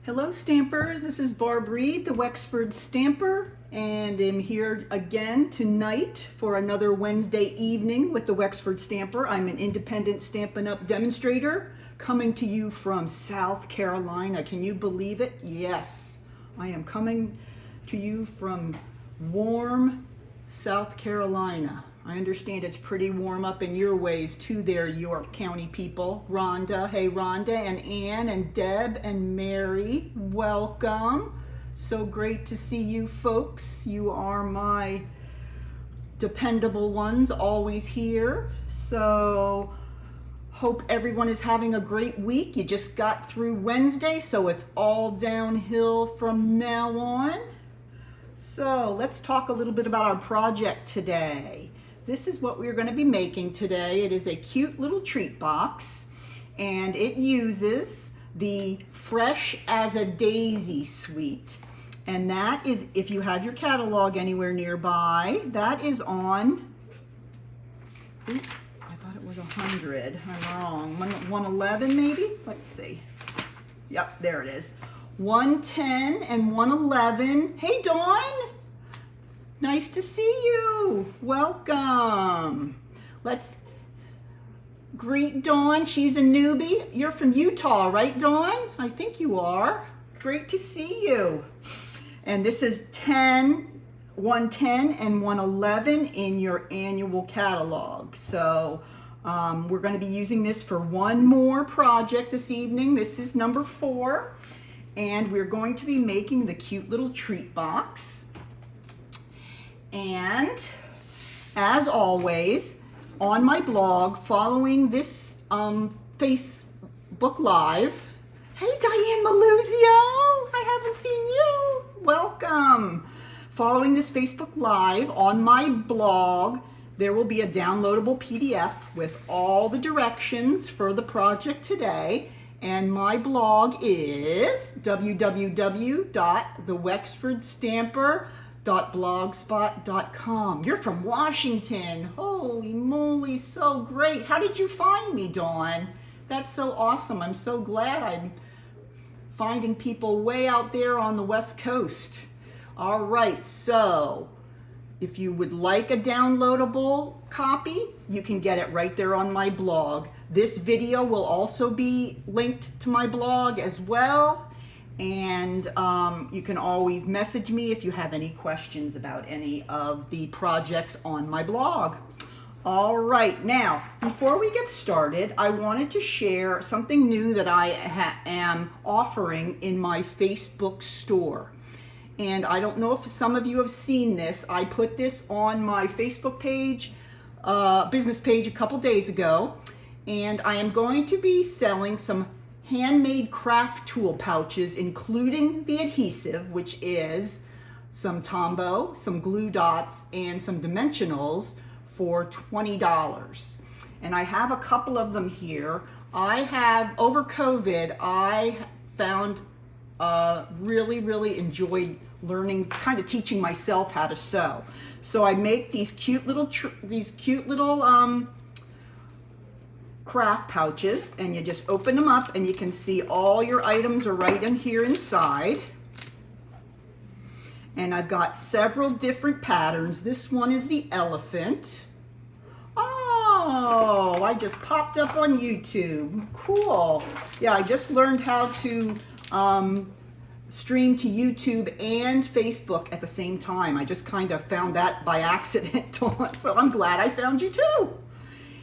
Hello Stampers, this is Barb Reed, the Wexford Stamper, and I'm here again tonight for another Wednesday evening with the Wexford Stamper. I'm an independent Stampin' Up! Demonstrator coming to you from South Carolina. Can you believe it? Yes, I am coming to you from warm South Carolina. I understand it's pretty warm up in your ways too there, York County people. Rhonda, hey Rhonda and Ann and Deb and Mary, welcome. So great to see you folks. You are my dependable ones, always here. So hope everyone is having a great week. You just got through Wednesday, so it's all downhill from now on. So let's talk a little bit about our project today. This is what we're going to be making today. It is a cute little treat box, and it uses the Fresh as a Daisy suite. And that is, if you have your catalog anywhere nearby, that is on, oops, I thought it was 100. I'm wrong. 111 maybe? Let's see. Yep, there it is. 110 and 111. Hey, Dawn. Nice to see you. Welcome. Let's greet Dawn. She's a newbie. You're from Utah, right, Dawn? I think you are. Great to see you. And this is 110 and 111 in your annual catalog. So we're going to be using this for one more project this evening. This is number 4. And we're going to be making the cute little treat box. And as always, on my blog, following this Facebook Live, hey Diane Maluzio, I haven't seen you, welcome. Following this Facebook Live on my blog, there will be a downloadable PDF with all the directions for the project today. And my blog is www.thewexfordstamper.blogspot.com. You're from Washington. Holy moly, so great. How did you find me, Dawn? That's so awesome. I'm so glad I'm finding people way out there on the West Coast. All right, so if you would like a downloadable copy, you can get it right there on my blog. This video will also be linked to my blog as well. And you can always message me if you have any questions about any of the projects on my blog. All right, now, before we get started, I wanted to share something new that I am offering in my Facebook store. And I don't know if some of you have seen this. I put this on my Facebook page, business page a couple days ago. And I am going to be selling some handmade craft tool pouches, including the adhesive, which is some Tombow, some glue dots, and some dimensionals for $20. And I have a couple of them here. I have, over COVID, I found really enjoyed learning, kind of teaching myself how to sew. So I make these cute little craft pouches, and you just open them up and you can see all your items are right in here inside. And I've got several different patterns. This one is the elephant. Oh, I just popped up on YouTube. Cool. Yeah, I just learned how to stream to YouTube and Facebook at the same time. I just kind of found that by accident, so I'm glad I found you too.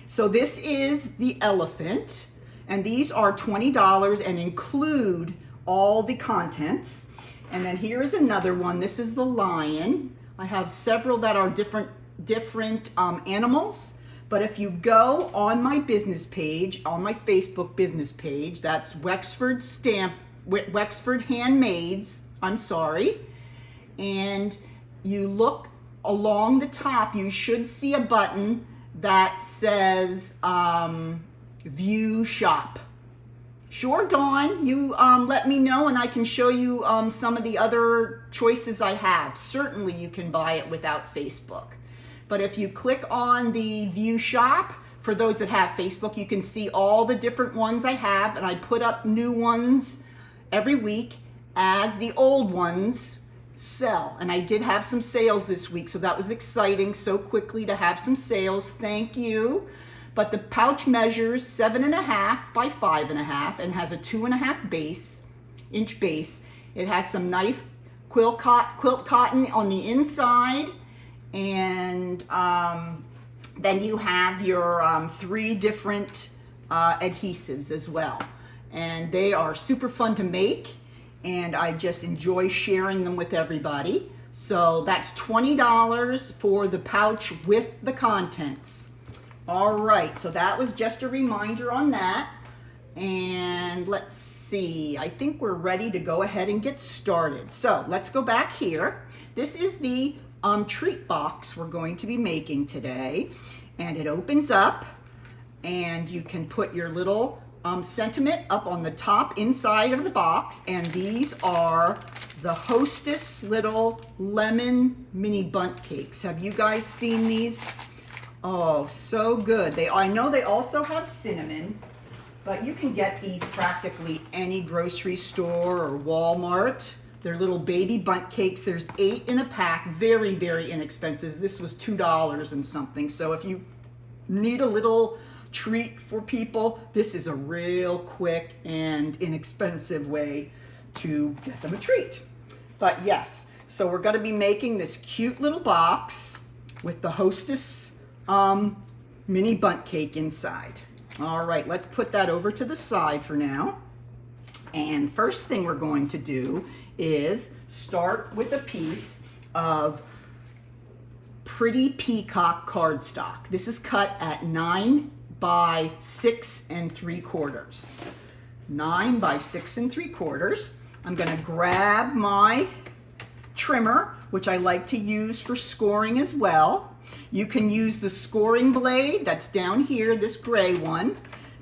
So this is the elephant, and these are $20 and include all the contents. And then here is another one. This is the lion. I have several that are different animals. But if you go on my business page, on my Facebook business page, that's Wexford Handmaids, and you look along the top, you should see a button that says View Shop. Sure, Dawn, you let me know and I can show you some of the other choices I have. Certainly you can buy it without Facebook. But if you click on the View Shop, for those that have Facebook, you can see all the different ones I have, and I put up new ones every week as the old ones sell. And I did have some sales this week, so that was exciting so quickly to have some sales. Thank you. But the pouch measures 7.5 by 5.5 and has a 2.5-inch base. It has some nice quilt cotton on the inside. And then you have your 3 different adhesives as well. And they are super fun to make, and I just enjoy sharing them with everybody. So that's $20 for the pouch with the contents. All right, so that was just a reminder on that. And let's see, I think we're ready to go ahead and get started. So let's go back here. This is the treat box we're going to be making today, and it opens up and you can put your little sentiment up on the top inside of the box, and these are the Hostess little lemon mini bundt cakes. Have you guys seen these? Oh, so good. I know they also have cinnamon, but you can get these practically any grocery store or Walmart. They're little baby bundt cakes. There's 8 in a pack. Very, very inexpensive. This was $2 and something. So if you need a little treat for people, this is a real quick and inexpensive way to get them a treat. But yes, so we're going to be making this cute little box with the Hostess mini bundt cake inside. All right, let's put that over to the side for now. And first thing we're going to do is start with a piece of Pretty Peacock cardstock. This is cut at 9 by 6 3/4. 9 by 6 3/4. I'm going to grab my trimmer, which I like to use for scoring as well. You can use the scoring blade that's down here, this gray one.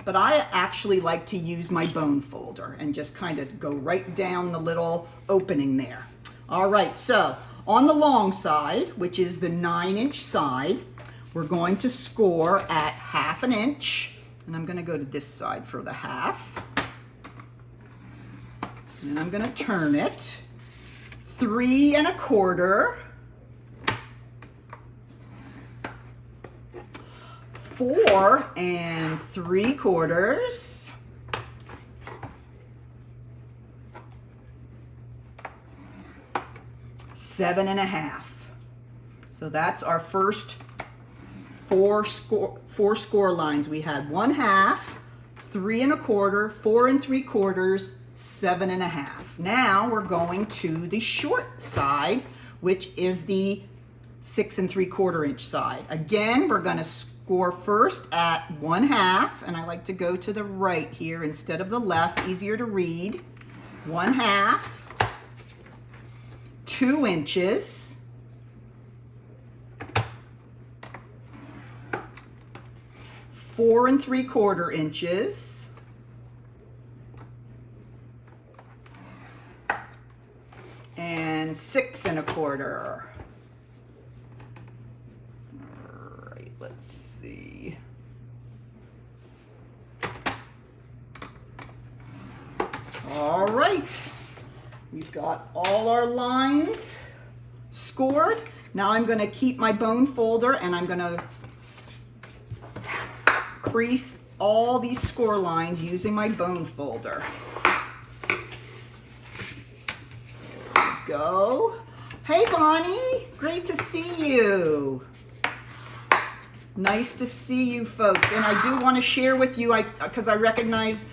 But I actually like to use my bone folder and just kind of go right down the little opening there. All right, so on the long side, which is the 9-inch side, we're going to score at 1/2 inch. And I'm going to go to this side for the 1/2. And I'm going to turn it 3 1/4. 4 3/4, 7 1/2. So that's our first four score lines. We had 1/2, 3 1/4, 4 3/4, 7 1/2. Now we're going to the short side, which is the 6 3/4 inch side. Again, we're going to score first at 1/2, and I like to go to the right here instead of the left, easier to read. 1/2, 2 inches, 4 3/4 inches, and 6 1/4. All right, let's see. All right, we've got all our lines scored. Now I'm going to keep my bone folder and I'm going to crease all these score lines using my bone folder. There we go. Hey Bonnie, great to see you. Nice to see you folks. And I do want to share with you, because I recognize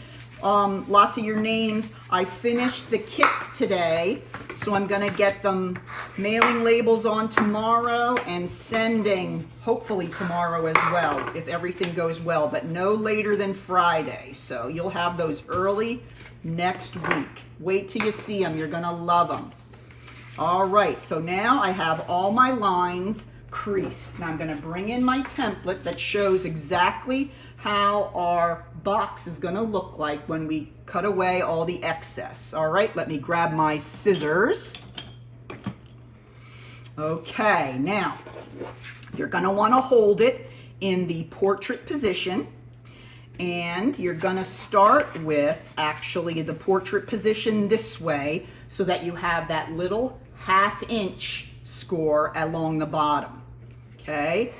lots of your names. I finished the kits today, so I'm going to get them mailing labels on tomorrow and sending hopefully tomorrow as well, if everything goes well, but no later than Friday. So you'll have those early next week. Wait till you see them. You're going to love them. All right, so now I have all my lines creased. Now I'm going to bring in my template that shows exactly how our box is going to look like when we cut away all the excess. All right, let me grab my scissors. Okay, now you're going to want to hold it in the portrait position, and you're going to start with actually the portrait position this way so that you have that little 1/2 inch score along the bottom. Okay,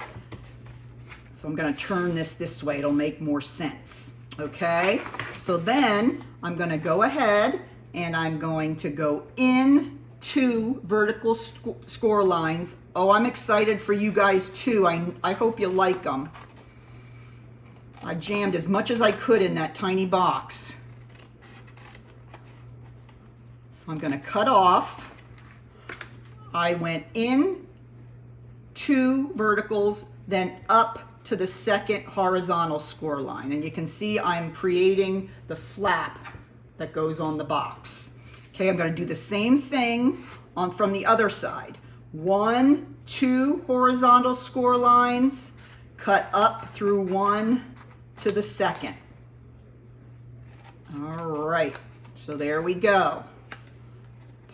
so I'm going to turn this way. It'll make more sense. Okay, so then I'm going to go ahead and I'm going to go in 2 vertical score lines. Oh, I'm excited for you guys too. I hope you like them. I jammed as much as I could in that tiny box. So I'm going to cut off. I went in 2 verticals, then up to the second horizontal score line. And you can see I'm creating the flap that goes on the box. Okay, I'm going to do the same thing from the other side. 1, 2 horizontal score lines, cut up through 1 to the second. All right, so there we go.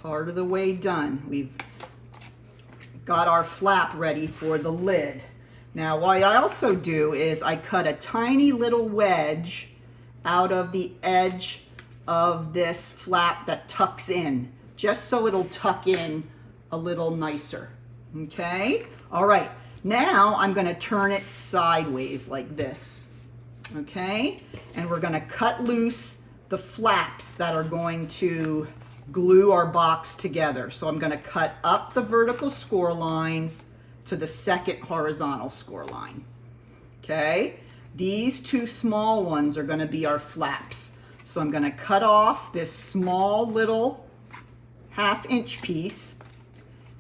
Part of the way done. We've got our flap ready for the lid. Now, what I also do is I cut a tiny little wedge out of the edge of this flap that tucks in, just so it'll tuck in a little nicer. Okay? All right, now I'm going to turn it sideways like this. Okay? And we're going to cut loose the flaps that are going to glue our box together. So I'm going to cut up the vertical score lines to the second horizontal score line. Okay? These 2 small ones are going to be our flaps. So I'm going to cut off this small little 1/2 inch piece,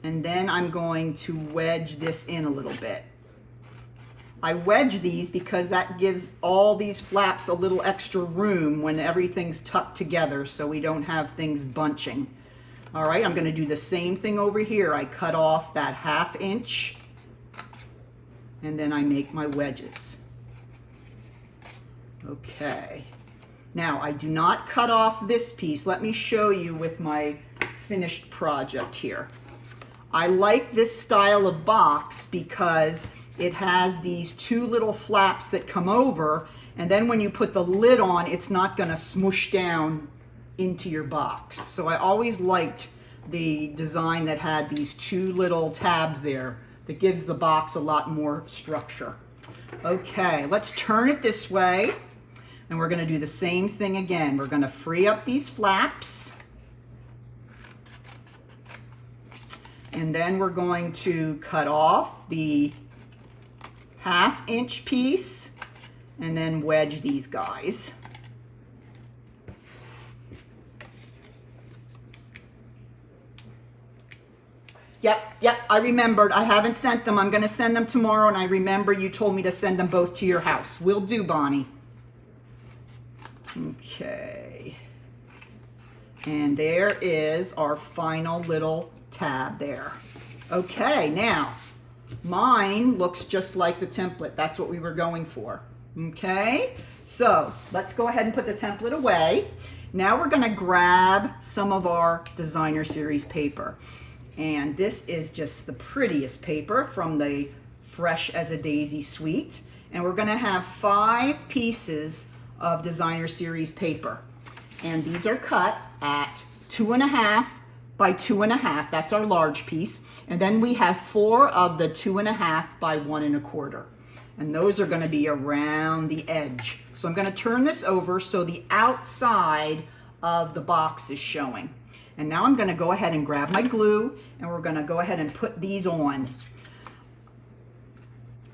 and then I'm going to wedge this in a little bit. I wedge these because that gives all these flaps a little extra room when everything's tucked together so we don't have things bunching. All right, I'm going to do the same thing over here. I cut off that 1/2 inch and then I make my wedges. Okay, now I do not cut off this piece. Let me show you with my finished project here. I like this style of box because it has these 2 little flaps that come over, and then when you put the lid on, it's not going to smoosh down into your box. So I always liked the design that had these 2 little tabs there that gives the box a lot more structure. Okay, let's turn it this way, and we're going to do the same thing again. We're going to free up these flaps, and then we're going to cut off the 1/2 inch piece and then wedge these guys. Yep, I remembered. I haven't sent them. I'm going to send them tomorrow, and I remember you told me to send them both to your house. Will do, Bonnie. Okay. And there is our final little tab there. Okay, now mine looks just like the template. That's what we were going for. Okay, so let's go ahead and put the template away. Now we're gonna grab some of our designer series paper. And this is just the prettiest paper from the Fresh as a Daisy suite. And we're gonna have 5 pieces of designer series paper. And these are cut at 2.5 by 2.5, that's our large piece. And then we have 4 of the 2.5 by 1.25. And those are gonna be around the edge. So I'm gonna turn this over so the outside of the box is showing. And now I'm gonna go ahead and grab my glue and we're gonna go ahead and put these on.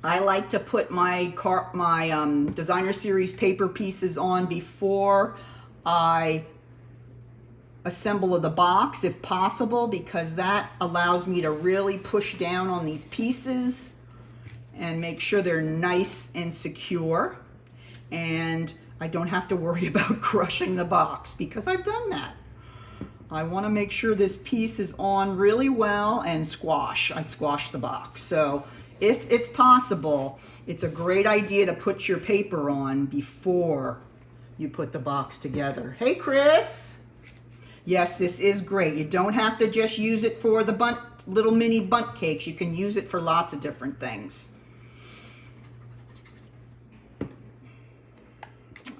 I like to put my designer series paper pieces on before I assemble the box if possible, because that allows me to really push down on these pieces and make sure they're nice and secure. And I don't have to worry about crushing the box because I've done that. I want to make sure this piece is on really well and I squash the box. So if it's possible, it's a great idea to put your paper on before you put the box together. Hey, Chris. Yes, this is great. You don't have to just use it for the little mini bundt cakes. You can use it for lots of different things.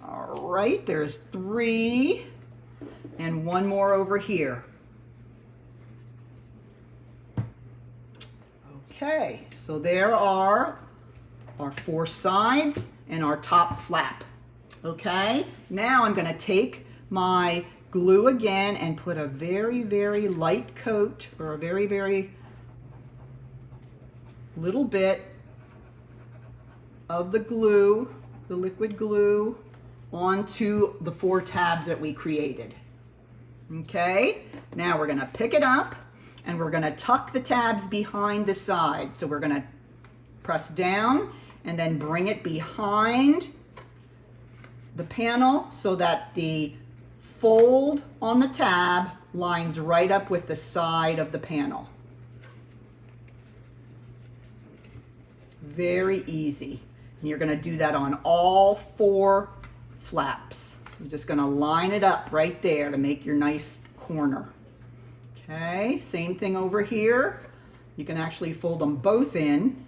All right, there's 3 and 1 more over here. Okay, so there are our 4 sides and our top flap. Okay, now I'm gonna take my glue again and put a very, very light coat, or a very, very little bit of the glue, the liquid glue, onto the 4 tabs that we created. Okay, now we're gonna pick it up and we're gonna tuck the tabs behind the side. So we're gonna press down and then bring it behind the panel so that the fold on the tab lines right up with the side of the panel. Very easy. And you're gonna do that on all 4 flaps. You're just gonna line it up right there to make your nice corner. Okay, same thing over here. You can actually fold them both in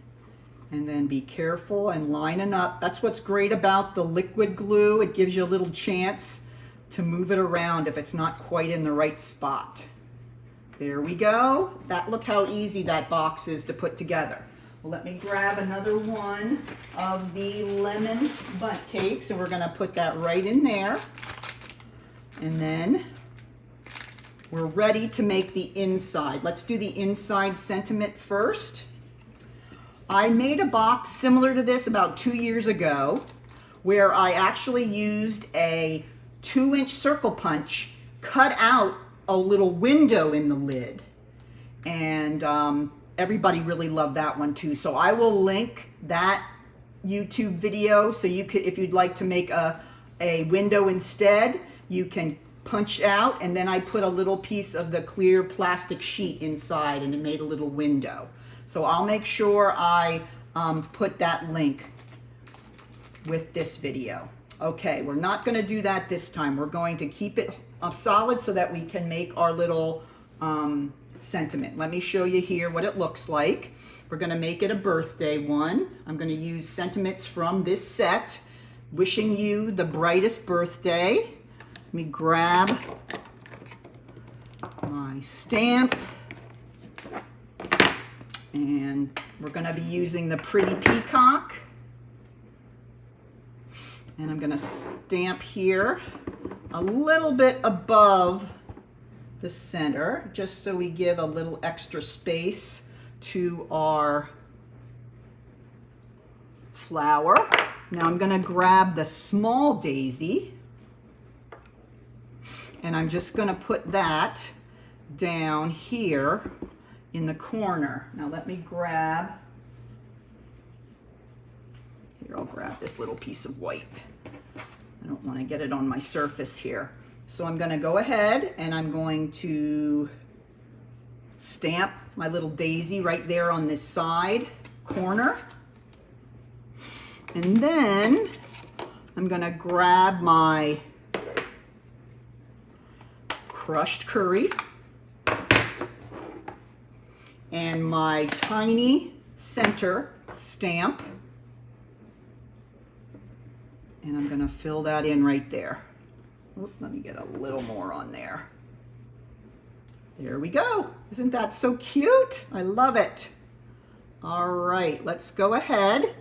and then be careful and lining up. That's what's great about the liquid glue. It gives you a little chance to move it around if it's not quite in the right spot. There we go. Look how easy that box is to put together. Well, let me grab another one of the lemon bundt cakes and we're gonna put that right in there. And then we're ready to make the inside. Let's do the inside sentiment first. I made a box similar to this about 2 years ago where I actually used a 2-inch circle punch, cut out a little window in the lid. And everybody really loved that one too. So I will link that YouTube video so you could, if you'd like to make a window instead, you can punch out, and then I put a little piece of the clear plastic sheet inside and it made a little window. So I'll make sure I put that link with this video. Okay, we're not gonna do that this time. We're going to keep it solid so that we can make our little sentiment. Let me show you here what it looks like. We're gonna make it a birthday one. I'm gonna use sentiments from this set, wishing you the brightest birthday. Let me grab my stamp. And we're gonna be using the Pretty Peacock. And I'm gonna stamp here a little bit above the center, just so we give a little extra space to our flower. Now I'm gonna grab the small daisy and I'm just gonna put that down here in the corner. Now let me grab, here I'll grab this little piece of white. I don't want to get it on my surface here. So I'm going to go ahead and I'm going to stamp my little daisy right there on this side corner. And then I'm going to grab my crushed curry and my tiny center stamp. And I'm gonna fill that in right there. Oop, let me get a little more on there. There we go. Isn't that so cute? I love it. All right, let's go ahead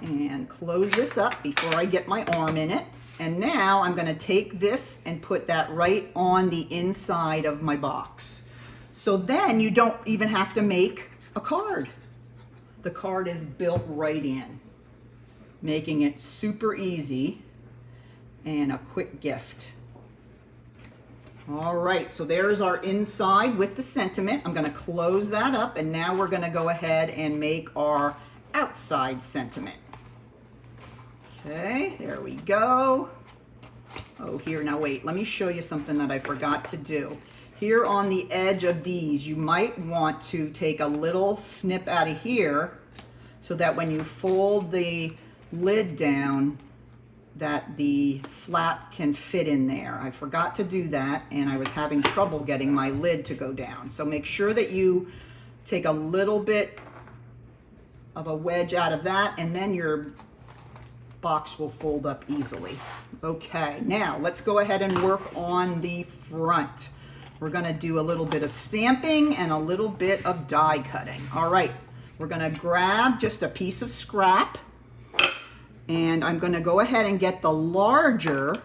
and close this up before I get my arm in it. And now I'm gonna take this and put that right on the inside of my box. So then you don't even have to make a card. The card is built right in, making it super easy and a quick gift. All right, so there's our inside with the sentiment. I'm gonna close that up, and now we're gonna go ahead and make our outside sentiment. Okay, there we go. Oh, here, now wait, let me show you something that I forgot to do. Here on the edge of these, you might want to take a little snip out of here so that when you fold the lid down, that the flap can fit in there. I forgot to do that, and I was having trouble getting my lid to go down. So make sure that you take a little bit of a wedge out of that, and then your box will fold up easily. Okay, now let's go ahead and work on the front. We're gonna do a little bit of stamping and a little bit of die cutting. All right, we're gonna grab just a piece of scrap, and I'm gonna go ahead and get the larger,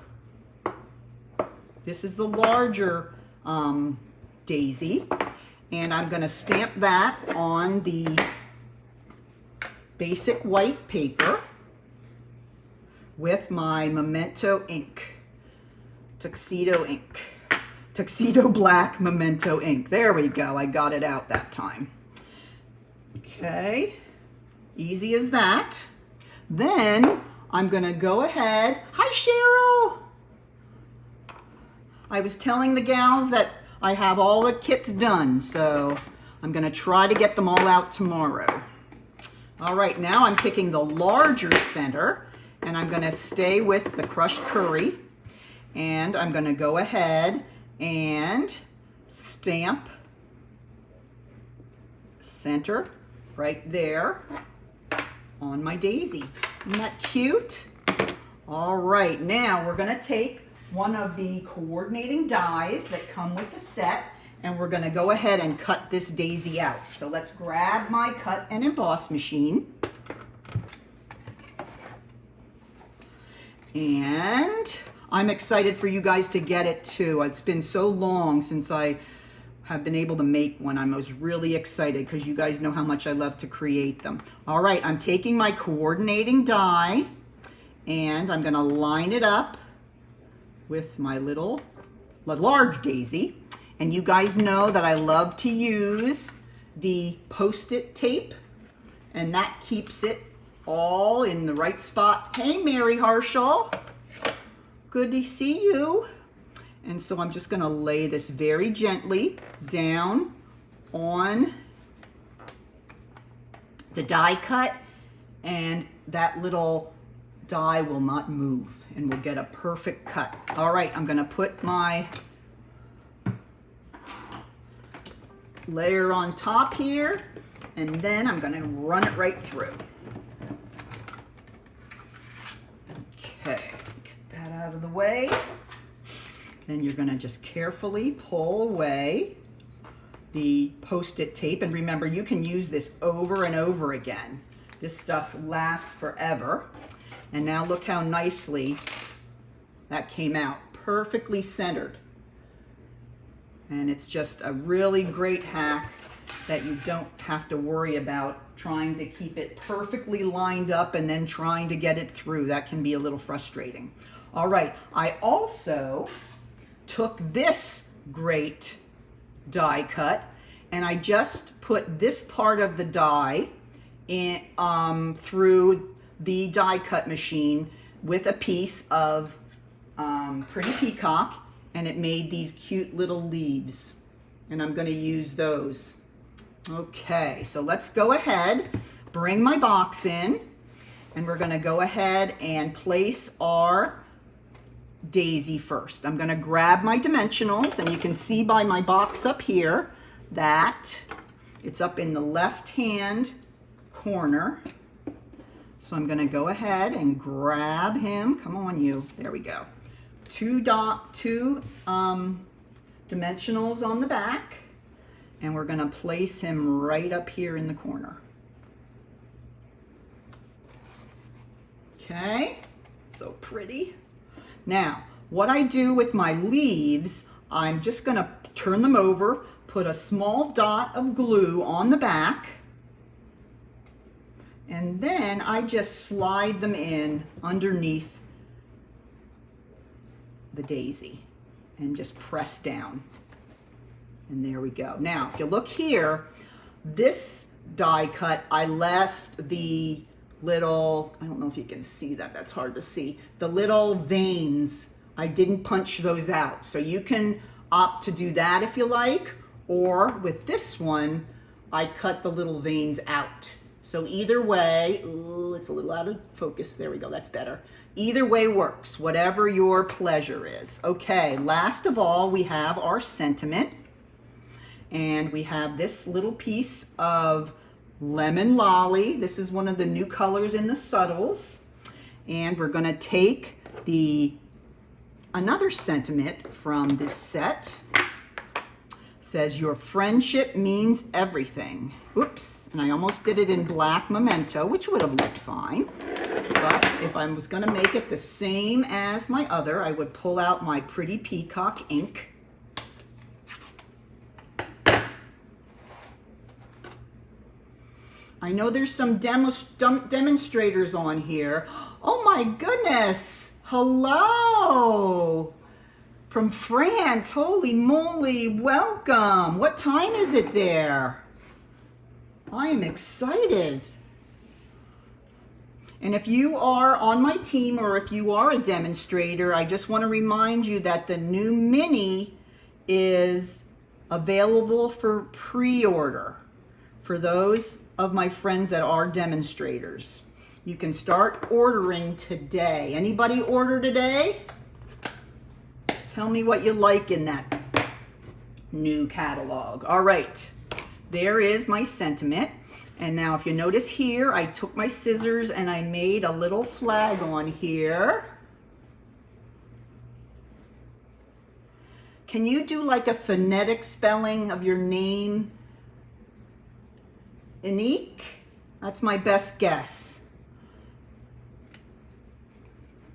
this is the larger daisy, and I'm gonna stamp that on the basic white paper with my Memento ink, Tuxedo ink, Tuxedo Black Memento ink. There we go, I got it out that time. Okay, easy as that. Then I'm gonna go ahead, hi Cheryl! I was telling the gals that I have all the kits done, so I'm gonna try to get them all out tomorrow. All right, now I'm picking the larger center, and I'm gonna stay with the crushed curry, and I'm gonna go ahead and stamp center right there on my daisy. Isn't that cute? All right, now we're gonna take one of the coordinating dies that come with the set, and we're gonna go ahead and cut this daisy out. So let's grab my cut and emboss machine. And I'm excited for you guys to get it too. It's been so long since I have been able to make one. I was really excited because you guys know how much I love to create them. All right, I'm taking my coordinating die and I'm gonna line it up with my large daisy. And you guys know that I love to use the Post-it tape, and that keeps it all in the right spot. Hey, Mary Harshall, good to see you. And so I'm just gonna lay this very gently down on the die cut, and that little die will not move, and we'll get a perfect cut. All right, I'm gonna put my layer on top here, and then I'm gonna run it right through. Okay, get that out of the way. Then you're gonna just carefully pull away the Post-it tape. And remember, you can use this over and over again. This stuff lasts forever. And now look how nicely that came out, perfectly centered. And it's just a really great hack that you don't have to worry about trying to keep it perfectly lined up and then trying to get it through. That can be a little frustrating. All right, I also took this great die cut and I just put this part of the die in through the die cut machine with a piece of Pretty Peacock, and it made these cute little leaves, and I'm going to use those. Okay, so let's go ahead, bring my box in, and we're going to go ahead and place our daisy first. I'm going to grab my dimensionals, and you can see by my box up here that it's up in the left-hand corner. So I'm going to go ahead and grab him. Come on, you. There we go. Two dimensionals on the back, and we're going to place him right up here in the corner. Okay, so pretty. Now, what I do with my leaves, I'm just going to turn them over, put a small dot of glue on the back, and then I just slide them in underneath the daisy and just press down. And there we go. Now, if you look here, this die cut, I left the little, I don't know if you can see that, that's hard to see, the little veins, I didn't punch those out. So you can opt to do that if you like, or with this one, I cut the little veins out. So either way, ooh, it's a little out of focus. There we go, that's better. Either way works, whatever your pleasure is. Okay, last of all, we have our sentiment. And we have this little piece of Lemon Lolly. This is one of the new colors in the subtles. And we're gonna take another sentiment from this set. Says, your friendship means everything. Oops, and I almost did it in black memento, which would have looked fine. But if I was gonna make it the same as my other, I would pull out my Pretty Peacock ink. I know there's some demonstrators on here. Oh my goodness, hello. From France, holy moly, welcome. What time is it there? I am excited. And if you are on my team or if you are a demonstrator, I just want to remind you that the new mini is available for pre-order for those of my friends that are demonstrators. You can start ordering today. Anybody order today? Tell me what you like in that new catalog. All right, there is my sentiment. And now if you notice here, I took my scissors and I made a little flag on here. Can you do like a phonetic spelling of your name? Anique? That's my best guess.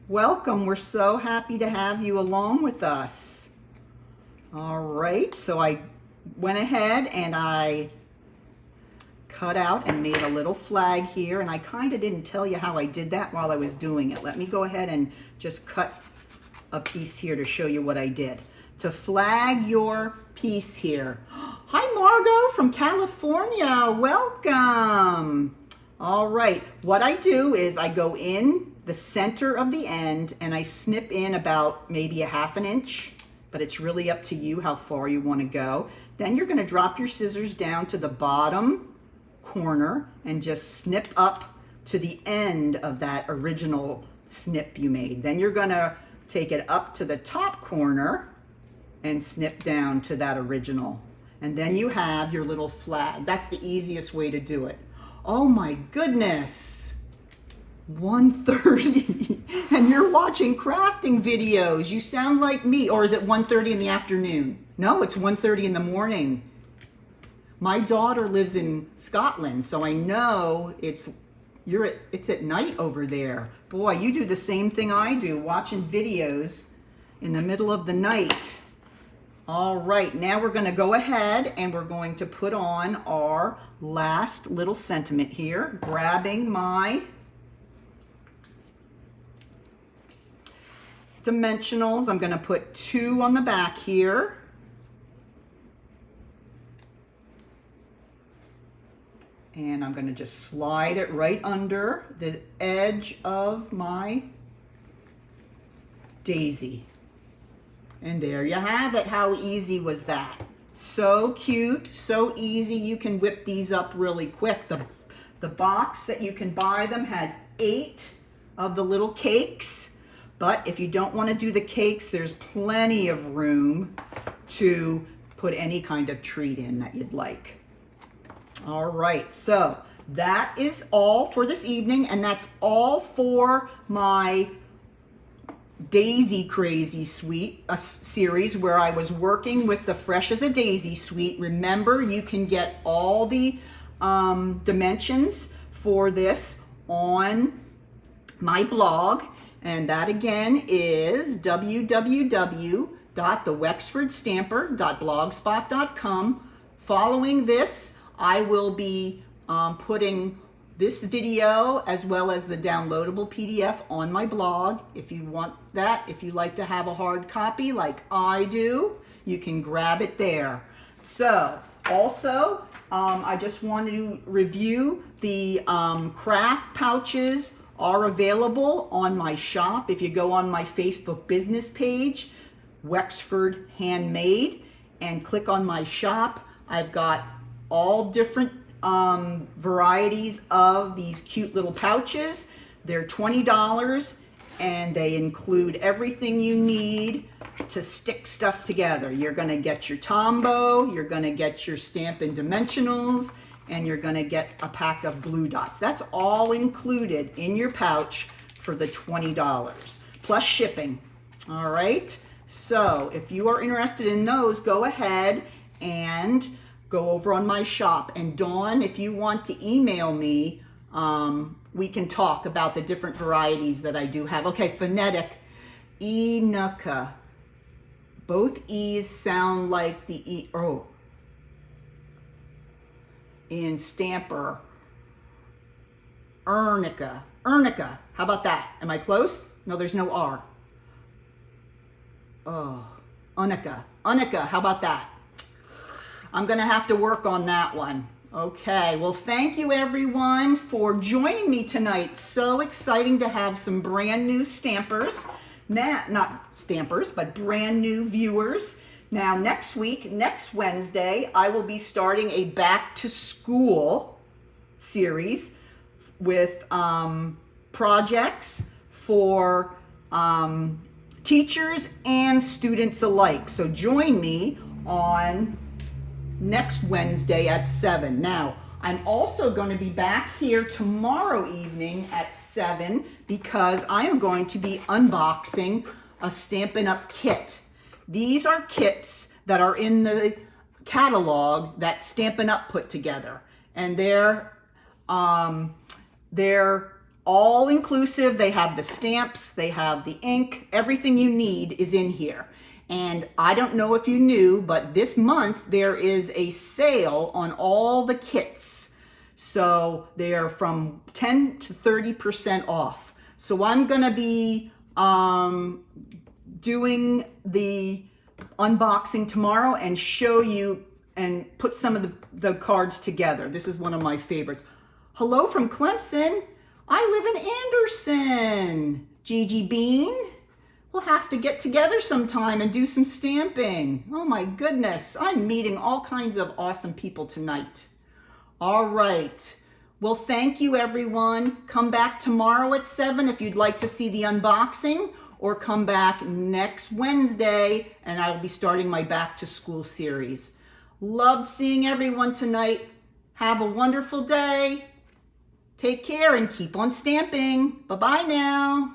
Welcome, we're so happy to have you along with us. All right, so I went ahead and I cut out and made a little flag here, and I kind of didn't tell you how I did that while I was doing it. Let me go ahead and just cut a piece here to show you what I did. To flag your piece here. Hi Margot from California, welcome. All right, what I do is I go in the center of the end and I snip in about maybe a ½ inch, but it's really up to you how far you want to go. Then you're going to drop your scissors down to the bottom corner and just snip up to the end of that original snip you made. Then you're going to take it up to the top corner and snip down to that original. And then you have your little flag. That's the easiest way to do it. Oh my goodness. 1:30 and you're watching crafting videos. You sound like me. Or is it 1:30 in the afternoon? No, it's 1:30 in the morning. My daughter lives in Scotland, so I know it's at night over there. Boy, you do the same thing I do, watching videos in the middle of the night. All right, now we're going to go ahead and we're going to put on our last little sentiment here, grabbing my dimensionals. I'm going to put 2 on the back here. And I'm going to just slide it right under the edge of my daisy. And there you have it. How easy was that? So cute, so easy. You can whip these up really quick. The box that you can buy them has 8 of the little cakes, But if you don't want to do the cakes, there's plenty of room to put any kind of treat in that you'd like. All right, so that is all for this evening, and that's all for my Daisy Crazy Sweet series where I was working with the Fresh as a Daisy Sweet. Remember, you can get all the dimensions for this on my blog, and that again is www.thewexfordstamper.blogspot.com. Following this, I will be putting this video as well as the downloadable PDF on my blog. If you want that, if you like to have a hard copy like I do, you can grab it there. So also, I just wanted to review the craft pouches are available on my shop. If you go on my Facebook business page, Wexford Handmade, and click on my shop, I've got all different varieties of these cute little pouches. They're $20 and they include everything you need to stick stuff together. You're gonna get your Tombow, you're gonna get your Stampin' Dimensionals, and you're gonna get a pack of glue dots. That's all included in your pouch for the $20, plus shipping. All right, so if you are interested in those, go ahead and go over on my shop. And Dawn, if you want to email me, we can talk about the different varieties that I do have. Okay, phonetic, Enuka. Both E's sound like the E, oh. In Stamper, Ernica, Ernica, how about that? Am I close? No, there's no R. Oh, Unica, Unica, how about that? I'm gonna have to work on that one. Okay, well, thank you everyone for joining me tonight. So exciting to have some brand new stampers. Not stampers, but brand new viewers. Now, next week, next Wednesday, I will be starting a back to school series with projects for teachers and students alike. So join me on next Wednesday at 7. Now, I'm also going to be back here tomorrow evening at 7 because I am going to be unboxing a Stampin' Up! Kit. These are kits that are in the catalog that Stampin' Up! Put together. And they're all inclusive. They have the stamps, they have the ink, everything you need is in here. And I don't know if you knew, but this month there is a sale on all the kits. So they are from 10 to 30% off. So I'm gonna be doing the unboxing tomorrow and show you and put some of the cards together. This is one of my favorites. Hello from Clemson. I live in Anderson. Gigi Bean. We'll have to get together sometime and do some stamping. Oh my goodness, I'm meeting all kinds of awesome people tonight. All right. Well, thank you everyone. Come back tomorrow at 7 if you'd like to see the unboxing, or come back next Wednesday and I will be starting my back to school series. Loved seeing everyone tonight. Have a wonderful day. Take care and keep on stamping. Bye-bye now.